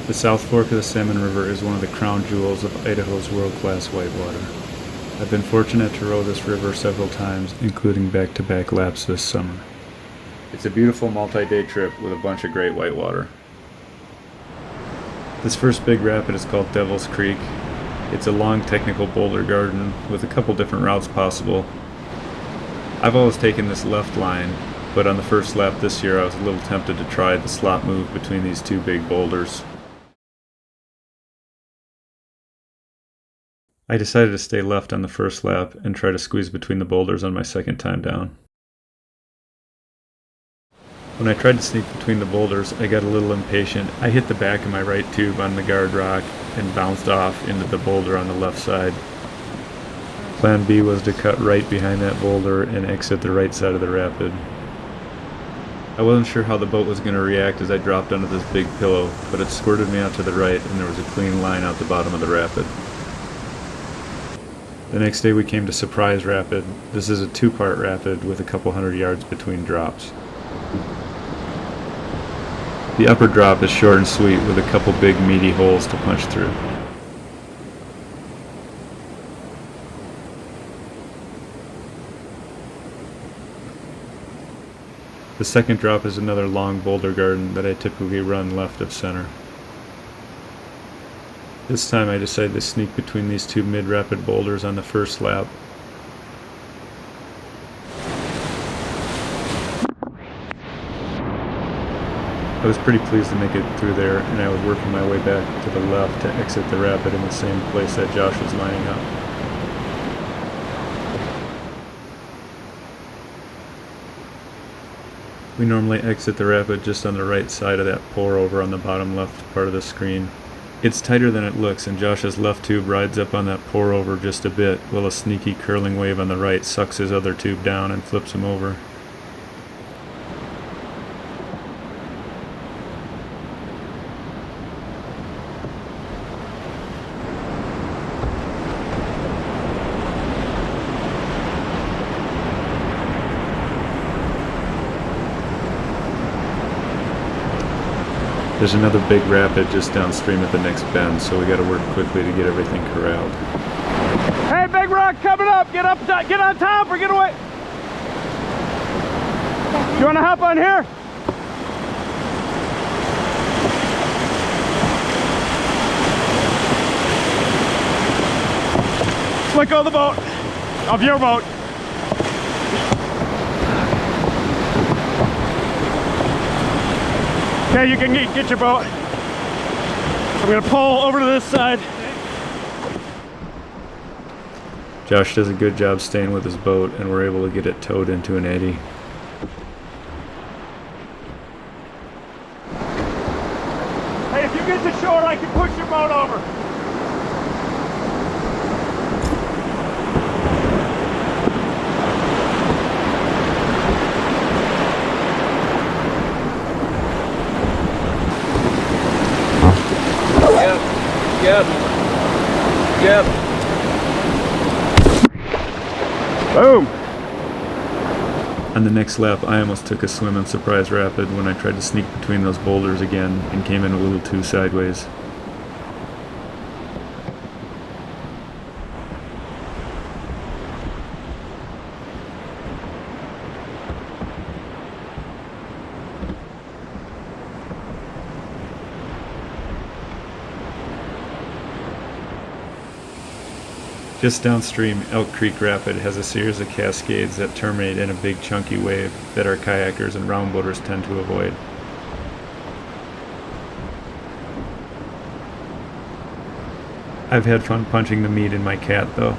The South Fork of the Salmon River is one of the crown jewels of Idaho's world-class whitewater. I've been fortunate to row this river several times, including back-to-back laps this summer. It's a beautiful multi-day trip with a bunch of great whitewater. This first big rapid is called Devil's Creek. It's a long technical boulder garden with a couple different routes possible. I've always taken this left line, but on the first lap this year I was a little tempted to try the slot move between these two big boulders. I decided to stay left on the first lap and try to squeeze between the boulders on my second time down. When I tried to sneak between the boulders, I got a little impatient. I hit the back of my right tube on the guard rock and bounced off into the boulder on the left side. Plan B was to cut right behind that boulder and exit the right side of the rapid. I wasn't sure how the boat was going to react as I dropped under this big pillow, but it squirted me out to the right and there was a clean line out the bottom of the rapid. The next day we came to Surprise Rapid. This is a two-part rapid with a couple hundred yards between drops. The upper drop is short and sweet with a couple big meaty holes to punch through. The second drop is another long boulder garden that I typically run left of center. This time I decided to sneak between these two mid-rapid boulders on the first lap. I was pretty pleased to make it through there, and I was working my way back to the left to exit the rapid in the same place that Josh was lining up. We normally exit the rapid just on the right side of that pour over on the bottom left part of the screen. It's tighter than it looks, and Josh's left tube rides up on that pour over just a bit, while a sneaky curling wave on the right sucks his other tube down and flips him over. There's another big rapid just downstream at the next bend, so we gotta work quickly to get everything corralled. Hey, big rock coming up! Get up, get on top or get away! You wanna hop on here? Let go of the boat, of your boat. Okay, you can get your boat. I'm gonna pull over to this side. Josh does a good job staying with his boat, and we're able to get it towed into an eddy. Hey, if you get to shore, I can push your boat over. Yep. Boom. On the next lap, I almost took a swim in Surprise Rapid when I tried to sneak between those boulders again and came in a little too sideways. Just downstream, Elk Creek Rapid has a series of cascades that terminate in a big chunky wave that our kayakers and roundboaters tend to avoid. I've had fun punching the meat in my cat though.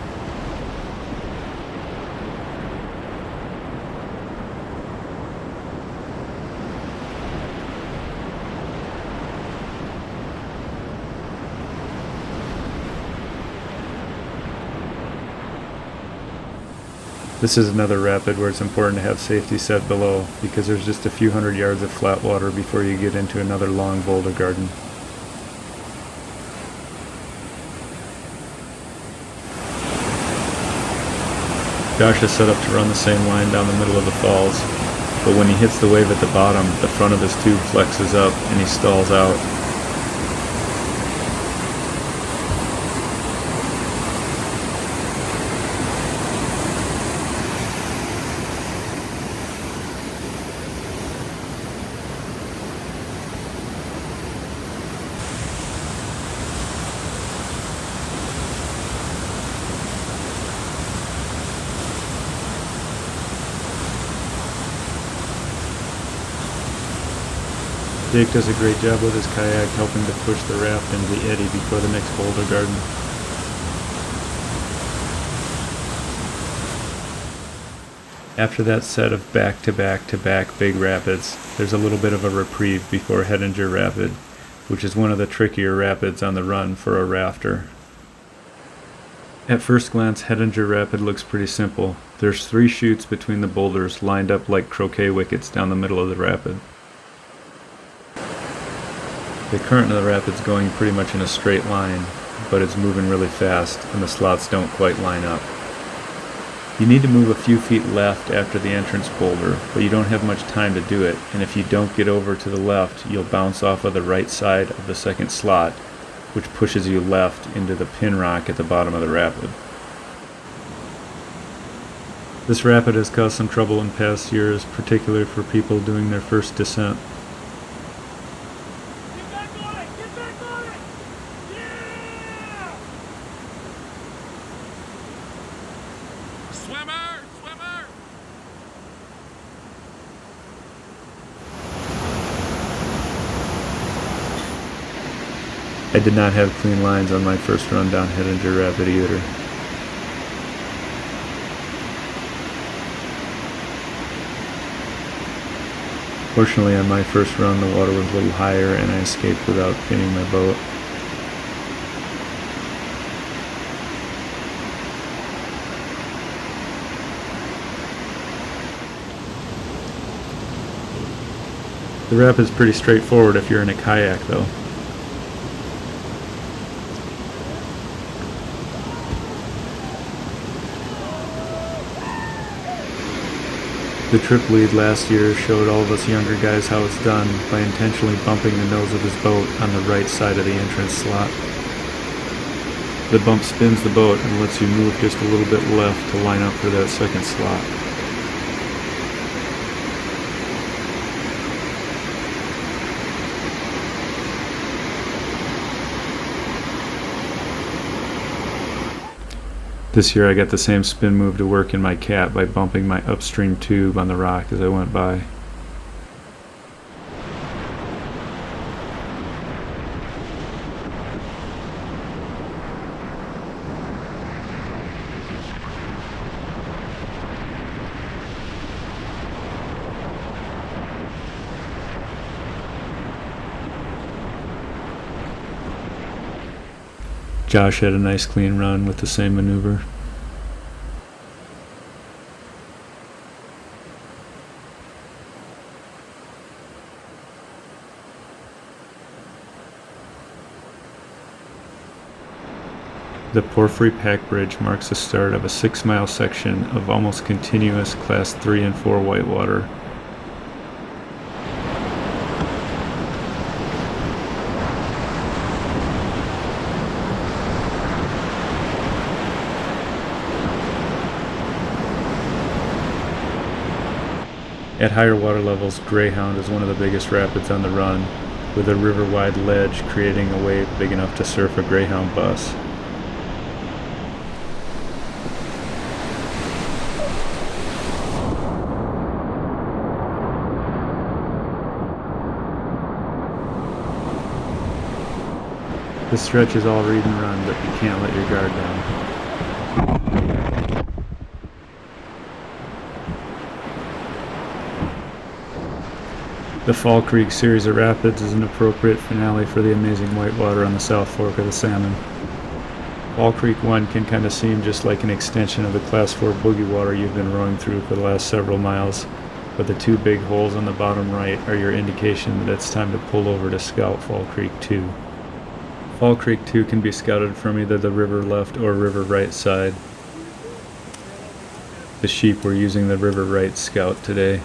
This is another rapid where it's important to have safety set below because there's just a few hundred yards of flat water before you get into another long boulder garden. Josh is set up to run the same line down the middle of the falls, but when he hits the wave at the bottom, the front of his tube flexes up and he stalls out. Jake does a great job with his kayak helping to push the raft into the eddy before the next boulder garden. After that set of back-to-back-to-back big rapids, there's a little bit of a reprieve before Hadinger Rapid, which is one of the trickier rapids on the run for a rafter. At first glance, Hadinger Rapid looks pretty simple. There's 3 chutes between the boulders lined up like croquet wickets down the middle of the rapid. The current of the rapid's going pretty much in a straight line, but it's moving really fast and the slots don't quite line up. You need to move a few feet left after the entrance boulder, but you don't have much time to do it, and if you don't get over to the left, you'll bounce off of the right side of the second slot, which pushes you left into the pin rock at the bottom of the rapid. This rapid has caused some trouble in past years, particularly for people doing their first descent. Get back on it! Get back on it! Yeah! Swimmer! Swimmer! I did not have clean lines on my first run down Hadinger Rapid either. Fortunately, on my first run, the water was a little higher and I escaped without pinning my boat. The rapid's pretty straightforward if you're in a kayak, though. The trip lead last year showed all of us younger guys how it's done by intentionally bumping the nose of his boat on the right side of the entrance slot. The bump spins the boat and lets you move just a little bit left to line up for that second slot. This year I got the same spin move to work in my cat by bumping my upstream tube on the rock as I went by. Josh had a nice clean run with the same maneuver. The Porphyry Pack Bridge marks the start of a 6-mile section of almost continuous Class 3 and 4 whitewater. At higher water levels, Greyhound is one of the biggest rapids on the run, with a river-wide ledge creating a wave big enough to surf a Greyhound bus. This stretch is all read and run, but you can't let your guard down. The Fall Creek series of rapids is an appropriate finale for the amazing whitewater on the South Fork of the Salmon. Fall Creek 1 can kind of seem just like an extension of the Class 4 boogie water you've been rowing through for the last several miles, but the 2 big holes on the bottom right are your indication that it's time to pull over to scout Fall Creek 2. Fall Creek 2 can be scouted from either the river left or river right side. The sheep were using the river right scout today.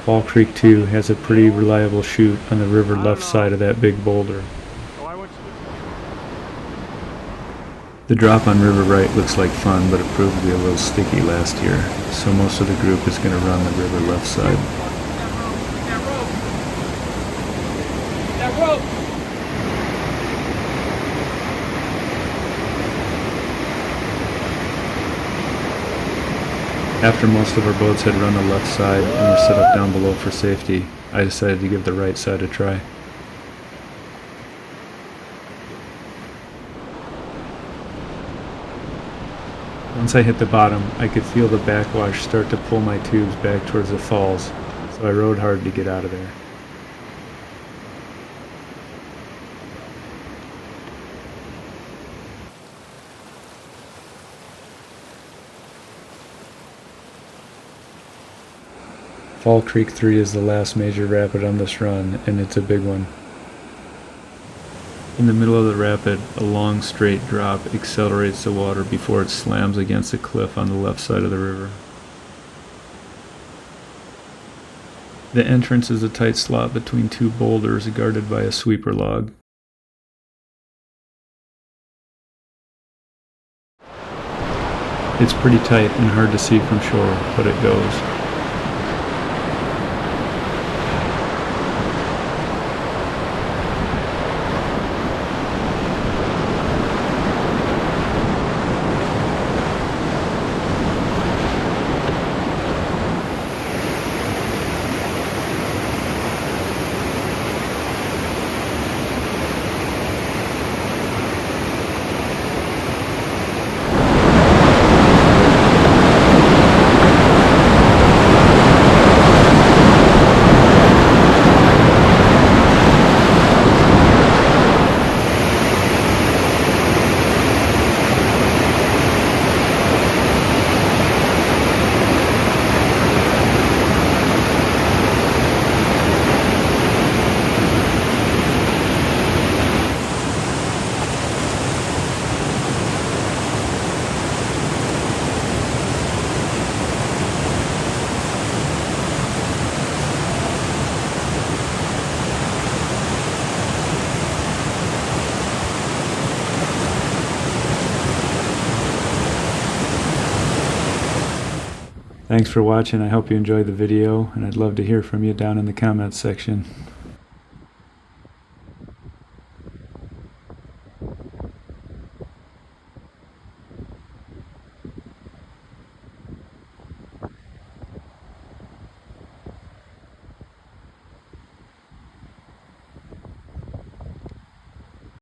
Fall Creek 2 has a pretty reliable chute on the river left side of that big boulder. The drop on river right looks like fun, but it proved to be a little sticky last year, so most of the group is going to run the river left side. That rope! After most of our boats had run the left side and were set up down below for safety, I decided to give the right side a try. Once I hit the bottom, I could feel the backwash start to pull my tubes back towards the falls, so I rowed hard to get out of there. Fall Creek 3 is the last major rapid on this run, and it's a big one. In the middle of the rapid, a long straight drop accelerates the water before it slams against a cliff on the left side of the river. The entrance is a tight slot between two boulders guarded by a sweeper log. It's pretty tight and hard to see from shore, but it goes. Thanks for watching. I hope you enjoyed the video, and I'd love to hear from you down in the comments section.